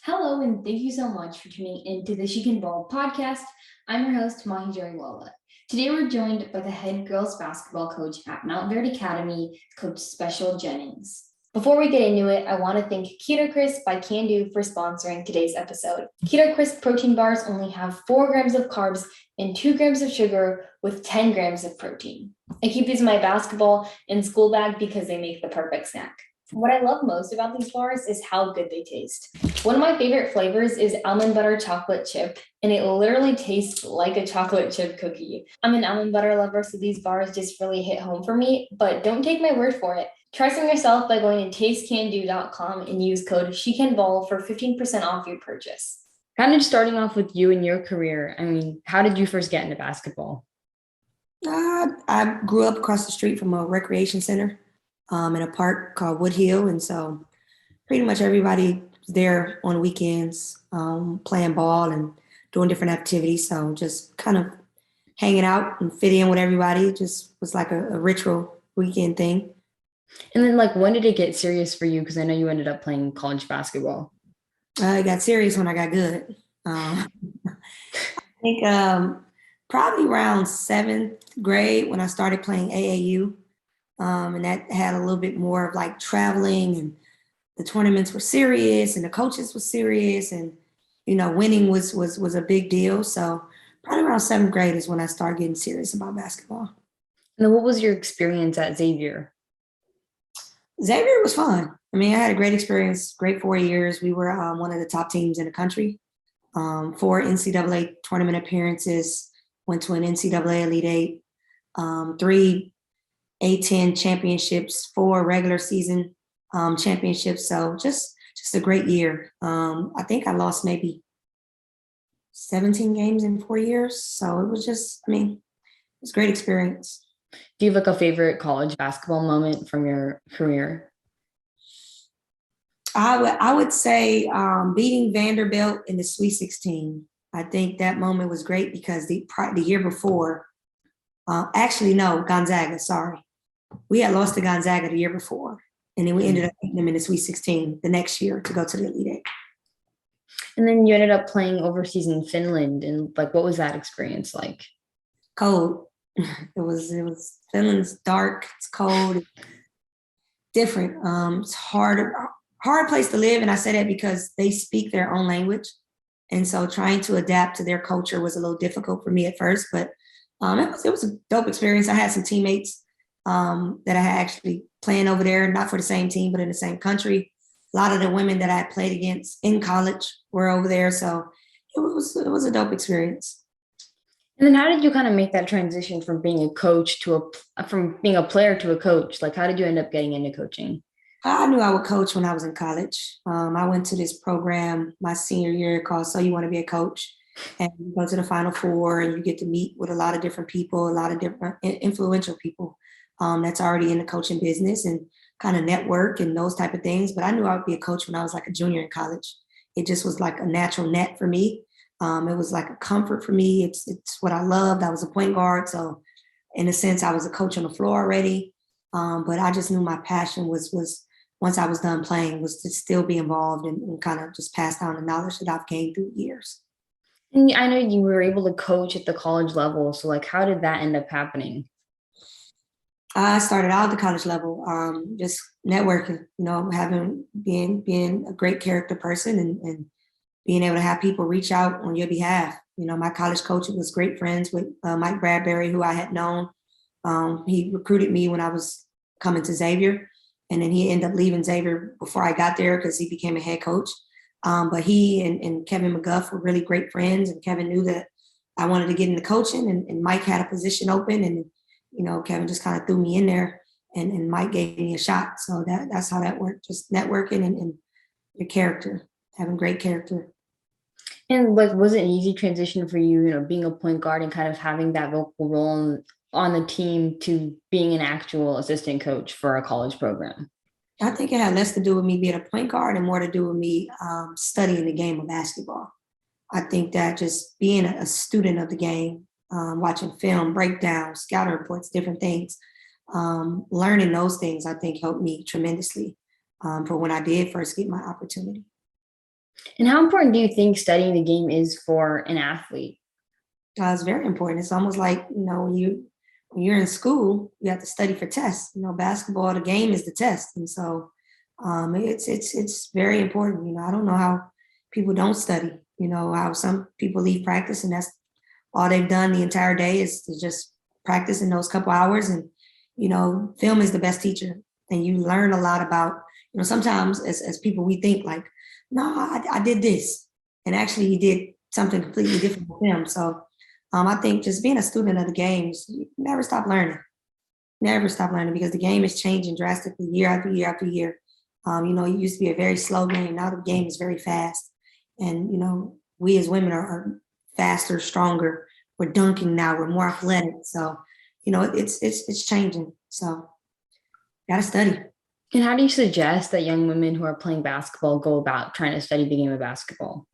Hello, and thank you so much for tuning into the She Can Ball podcast. I'm your host, Mahi Jariwala. Today, we're joined by the head girls basketball coach at Montverde Academy, Coach Special Jennings. Before we get into it, I want to thank Keto Crisp by Can Do for sponsoring today's episode. Keto Crisp protein bars only have 4 grams of carbs and 2 grams of sugar with 10 grams of protein. I keep these in my basketball and school bag because they make the perfect snack. What I love most about these bars is how good they taste. One of my favorite flavors is almond butter chocolate chip, and it literally tastes like a chocolate chip cookie. I'm an almond butter lover, so these bars just really hit home for me, but don't take my word for it. Try some yourself by going to tastecando.com and use code SheCanBall for 15% off your purchase. Kind of starting off with you and your career, how did you first get into basketball? I grew up across the street from a recreation center in a park called Wood Hill. And so pretty much everybody was there on weekends playing ball and doing different activities. So just kind of hanging out and fit in with everybody. It just was like a ritual weekend thing. And then when did it get serious for you? Because I know you ended up playing college basketball. It got serious when I got good. I think probably around 7th grade when I started playing AAU. And that had a little bit more of like traveling, and the tournaments were serious and the coaches were serious, and winning was a big deal. So probably around 7th grade is when I started getting serious about basketball. And then what was your experience at Xavier? Xavier was fun. I had a great experience, great 4 years. We were one of the top teams in the country. 4 NCAA tournament appearances, went to an NCAA Elite Eight, 3 A10 championships, 4 regular season championships. So just a great year. I think I lost maybe 17 games in 4 years. So it was just, it was a great experience. Do you have a favorite college basketball moment from your career? I would say beating Vanderbilt in the Sweet 16. I think that moment was great because the year before, Gonzaga, sorry. We had lost to Gonzaga the year before, and then we ended up beating them in the Sweet 16 the next year to go to the Elite Eight. And then you ended up playing overseas in Finland, and what was that experience like? Cold. It was Finland's dark. It's cold. Different. It's hard place to live, and I say that because they speak their own language, and so trying to adapt to their culture was a little difficult for me at first. But it was a dope experience. I had some teammates that I had actually playing over there, not for the same team, but in the same country. A lot of the women that I had played against in college were over there. So it was a dope experience. And then how did you kind of make that transition from being a coach from being a player to a coach? How did you end up getting into coaching? I knew I would coach when I was in college. I went to this program my senior year called So You Want to Be a Coach. And you go to the Final Four and you get to meet with a lot of different people, a lot of different influential people. That's already in the coaching business and kind of network and those type of things. But I knew I would be a coach when I was like a junior in college. It just was like a natural net for me. It was like a comfort for me. It's what I loved. I was a point guard. So in a sense, I was a coach on the floor already. But I just knew my passion was once I was done playing was to still be involved and kind of just pass down the knowledge that I've gained through years. And I know you were able to coach at the college level. So how did that end up happening? I started out at the college level, just networking, being a great character person and being able to have people reach out on your behalf. My college coach was great friends with Mike Bradbury, who I had known. He recruited me when I was coming to Xavier, and then he ended up leaving Xavier before I got there because he became a head coach. But he and Kevin McGuff were really great friends, and Kevin knew that I wanted to get into coaching, and Mike had a position open, and Kevin just kind of threw me in there, and Mike gave me a shot. So that's how that worked, just networking and your character, having great character. And was it an easy transition for you, being a point guard and kind of having that vocal role on the team to being an actual assistant coach for a college program? I think it had less to do with me being a point guard and more to do with me studying the game of basketball. I think that just being a student of the game, watching film, breakdowns, scouting reports, different things, learning those things, I think helped me tremendously for when I did first get my opportunity. And how important do you think studying the game is for an athlete? It's very important. It's almost like, when you're in school, you have to study for tests. Basketball, the game is the test. And so it's very important. I don't know how people don't study, how some people leave practice and that's all they've done the entire day is to just practice in those couple hours. And, film is the best teacher. And you learn a lot about, sometimes as people, we think like, no, I did this. And actually you did something completely different with them. So I think just being a student of the games, you never stop learning. Never stop learning because the game is changing drastically year after year after year. It used to be a very slow game. Now the game is very fast. And, we as women are faster, stronger. We're dunking now. We're more athletic. So, it's changing. So, gotta study. And how do you suggest that young women who are playing basketball go about trying to study the game of basketball?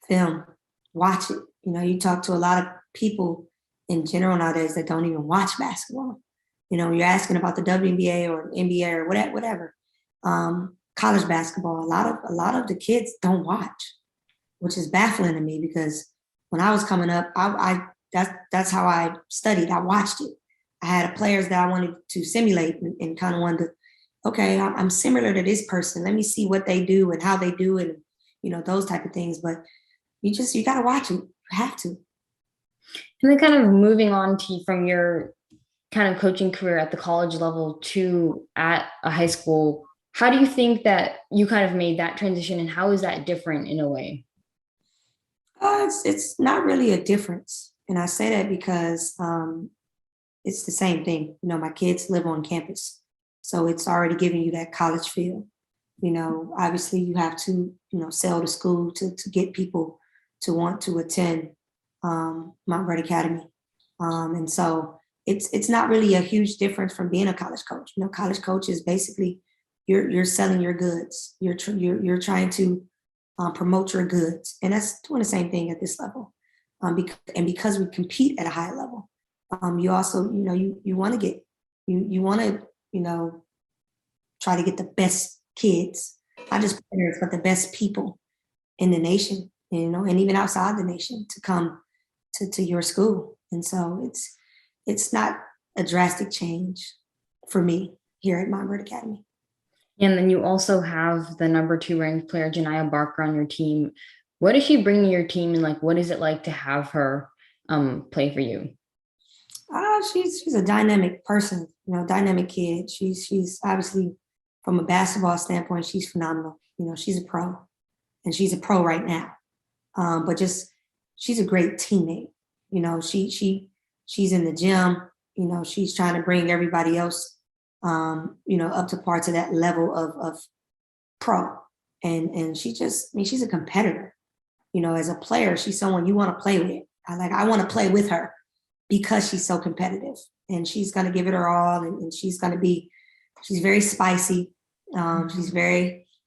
Film, watch it. You talk to a lot of people in general nowadays that don't even watch basketball. You're asking about the WNBA or NBA or whatever. College basketball, a lot of the kids don't watch, which is baffling to me because when I was coming up, that's how I studied. I watched it. I had players that I wanted to simulate and kind of wanted to, okay, I'm similar to this person. Let me see what they do and how they do it, and, those type of things. But you got to watch it. You have to. And then kind of moving on to from your kind of coaching career at the college level to at a high school, how do you think that you kind of made that transition and how is that different in a way? It's not really a difference. And I say that because it's the same thing. My kids live on campus. So it's already giving you that college feel. Obviously you have to, sell the school to get people to want to attend Montverde Academy. And so it's not really a huge difference from being a college coach. College coach is basically you're selling your goods. You're trying to promote your goods, and that's doing the same thing at this level. Because we compete at a high level, you also you want to get you want to try to get the best kids, not just players, but the best people in the nation, and even outside the nation to come to your school. And so it's not a drastic change for me here at Montverde Academy. And then you also have the number 2 ranked player, Janae Barker, on your team. What does she bring to your team, and like, what is it like to have her play for you? She's a dynamic person, dynamic kid. She's obviously from a basketball standpoint, she's phenomenal. She's a pro, and she's a pro right now. But just she's a great teammate. She's in the gym. She's trying to bring everybody else up to par to that level of pro. And she's a competitor. As a player, she's someone you want to play with. I want to play with her because she's so competitive and she's going to give it her all. And she's very spicy.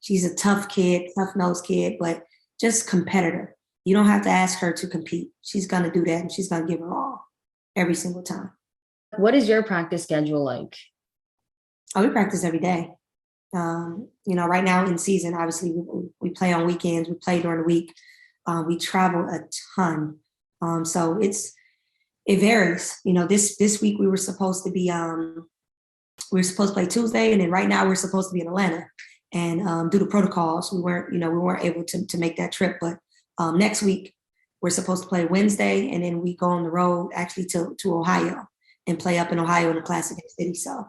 She's a tough kid, tough-nosed kid, but just competitor. You don't have to ask her to compete. She's going to do that and she's going to give her all every single time. What is your practice schedule like? Oh, we practice every day. Right now in season, obviously we play on weekends, we play during the week. We travel a ton. So it varies. This week we were supposed to play Tuesday, and then right now we're supposed to be in Atlanta. And due to protocols, we weren't able to make that trip. But next week we're supposed to play Wednesday, and then we go on the road actually to Ohio and play up in Ohio in the Classic City. So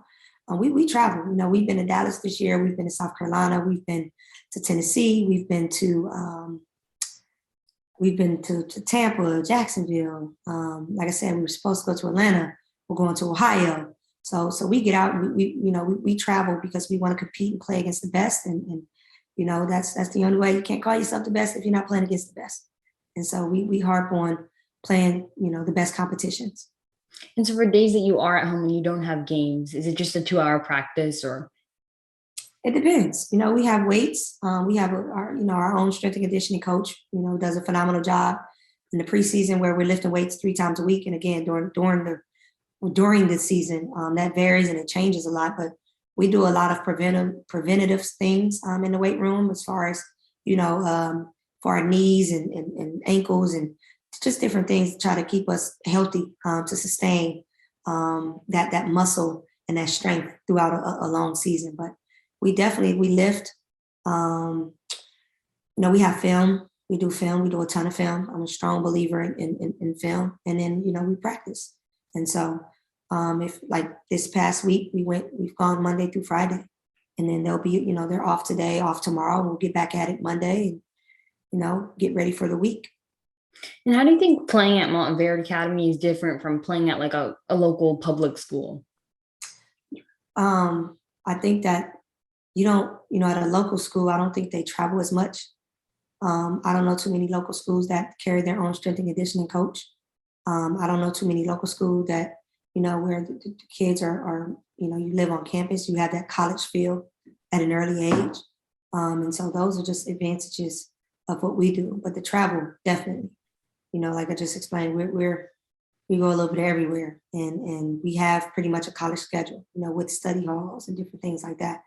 we travel. We've been to Dallas this year. We've been to South Carolina. We've been to Tennessee. We've been to Tampa, Jacksonville. Like I said, we were supposed to go to Atlanta. We're going to Ohio. So we get out. And we travel because we want to compete and play against the best. And that's the only way. You can't call yourself the best if you're not playing against the best. And so we harp on playing the best competitions. And so for days that you are at home and you don't have games, is it just a 2-hour practice or? It depends. We have weights. We have our own strength and conditioning coach, does a phenomenal job in the preseason where we're lifting weights 3 times a week. And again, during the season, that varies and it changes a lot, but we do a lot of preventative things in the weight room as far as, for our knees and ankles and just different things to try to keep us healthy, to sustain that muscle and that strength throughout a long season. But we lift. We have film. We do film. We do a ton of film. I'm a strong believer in film. And then, we practice. And so if like this past week, we've gone Monday through Friday. And then they'll be, they're off today, off tomorrow. We'll get back at it Monday and, get ready for the week. And how do you think playing at Montverde Academy is different from playing at like a local public school? I think that at a local school, I don't think they travel as much. I don't know too many local schools that carry their own strength and conditioning coach. I don't know too many local schools that, where the kids are, you live on campus, you have that college feel at an early age. And so those are just advantages of what we do. But the travel, definitely, like I just explained, we go a little bit everywhere, and we have pretty much a college schedule, with study halls and different things like that,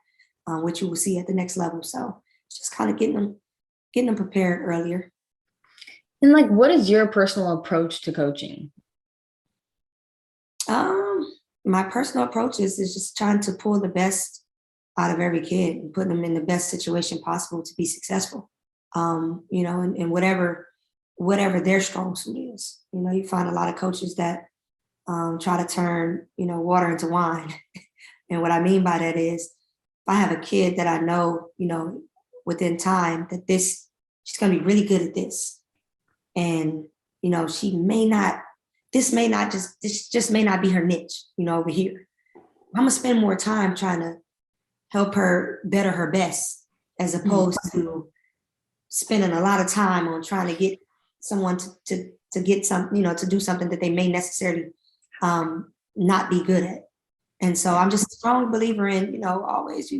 which you will see at the next level. So it's just kind of getting them prepared earlier. And like, what is your personal approach to coaching? My personal approach is just trying to pull the best out of every kid and put them in the best situation possible to be successful. And whatever their strong suit is. You find a lot of coaches that try to turn, water into wine. And what I mean by that is, if I have a kid that I know, within time that she's going to be really good at this. And, this just may not be her niche, over here. I'm going to spend more time trying to help her better her best, as opposed to spending a lot of time on trying to get someone to get some, to do something that they may necessarily not be good at. And so I'm just a strong believer in, always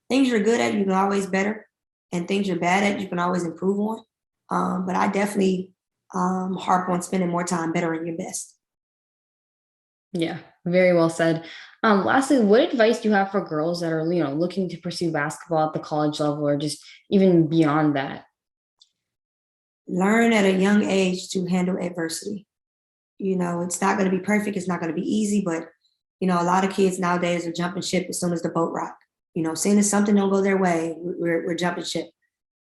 things you're good at, you can always better, and things you're bad at, you can always improve on. But I definitely harp on spending more time bettering your best. Yeah, very well said. Lastly, what advice do you have for girls that are, looking to pursue basketball at the college level or just even beyond that? Learn at a young age to handle adversity. It's not going to be perfect. It's not going to be easy, but, a lot of kids nowadays are jumping ship as soon as the boat rock. As soon as something don't go their way, we're jumping ship.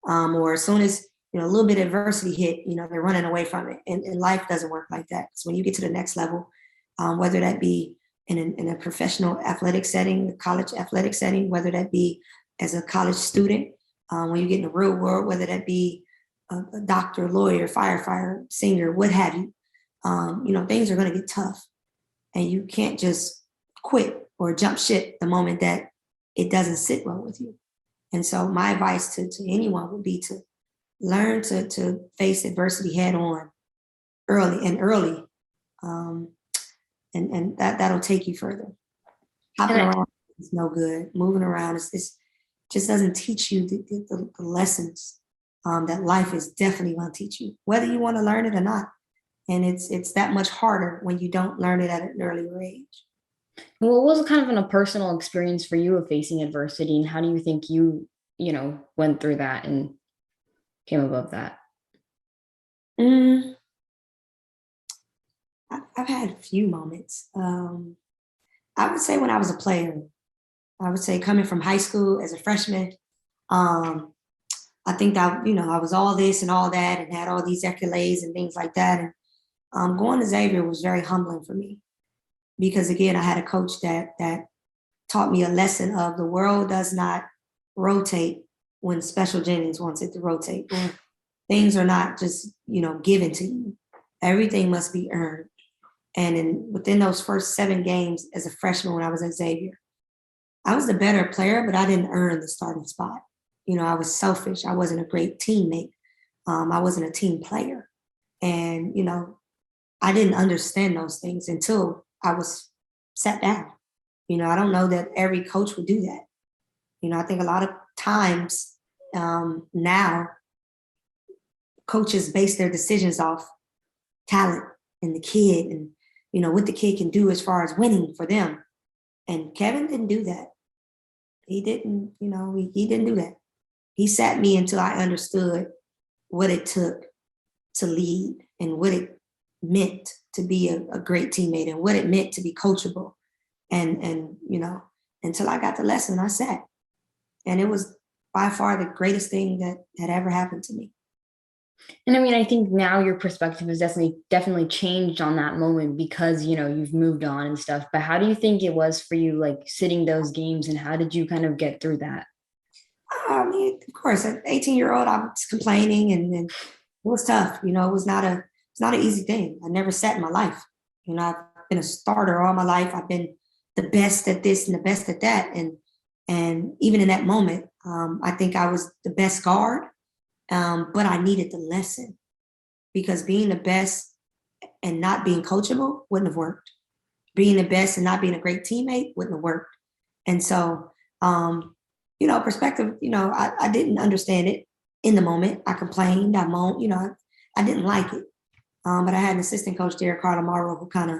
Or as soon as, a little bit of adversity hit, they're running away from it. And life doesn't work like that. So when you get to the next level, whether that be in a professional athletic setting, a college athletic setting, whether that be as a college student, when you get in the real world, whether that be a doctor, lawyer, firefighter, singer, what have you, things are going to get tough, and you can't just quit or jump ship the moment that it doesn't sit well with you. And so my advice to anyone would be to learn to face adversity head on early. And that'll take you further. Hopping around is no good. Moving around is just doesn't teach you the lessons that life is definitely going to teach you, whether you want to learn it or not. And it's that much harder when you don't learn it at an earlier age. What was kind of a personal experience for you of facing adversity, and how do you think you went through that and came above that? I've had a few moments. I would say when I was a player, I would say coming from high school as a freshman, I think that, I was all this and all that and had all these accolades and things like that. And going to Xavier was very humbling for me because, again, I had a coach that taught me a lesson of the world does not rotate when Special Jennings wants it to rotate. Or things are not just, given to you. Everything must be earned. And within those first 7 games as a freshman when I was at Xavier, I was the better player, but I didn't earn the starting spot. I was selfish. I wasn't a great teammate. I wasn't a team player. And, I didn't understand those things until I was sat down. I don't know that every coach would do that. I think a lot of times now coaches base their decisions off talent and the kid and, what the kid can do as far as winning for them. And Kevin didn't do that. He didn't, he didn't do that. He sat me until I understood what it took to lead and what it meant to be a great teammate and what it meant to be coachable. And until I got the lesson, I sat. And it was by far the greatest thing that had ever happened to me. And I mean, I think now your perspective has definitely changed on that moment because, you've moved on and stuff. But how do you think it was for you, like sitting those games, and how did you kind of get through that? I mean, of course, at 18-year-old, I was complaining and it was tough. It's not an easy thing. I never sat in my life. I've been a starter all my life. I've been the best at this and the best at that. And even in that moment, I think I was the best guard, but I needed the lesson because being the best and not being coachable wouldn't have worked. Being the best and not being a great teammate wouldn't have worked. And so, perspective, I didn't understand it in the moment. I complained, I moaned, I didn't like it. But I had an assistant coach there, Carla Morrow, who kind of,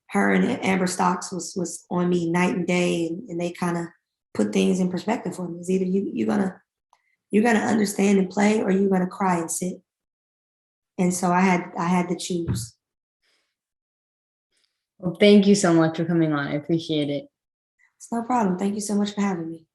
her and Amber Stocks was on me night and day, and they kind of put things in perspective for me. It's either you're gonna understand and play, or you're gonna cry and sit. And so I had to choose. Well, thank you so much for coming on. I appreciate it. It's no problem. Thank you so much for having me.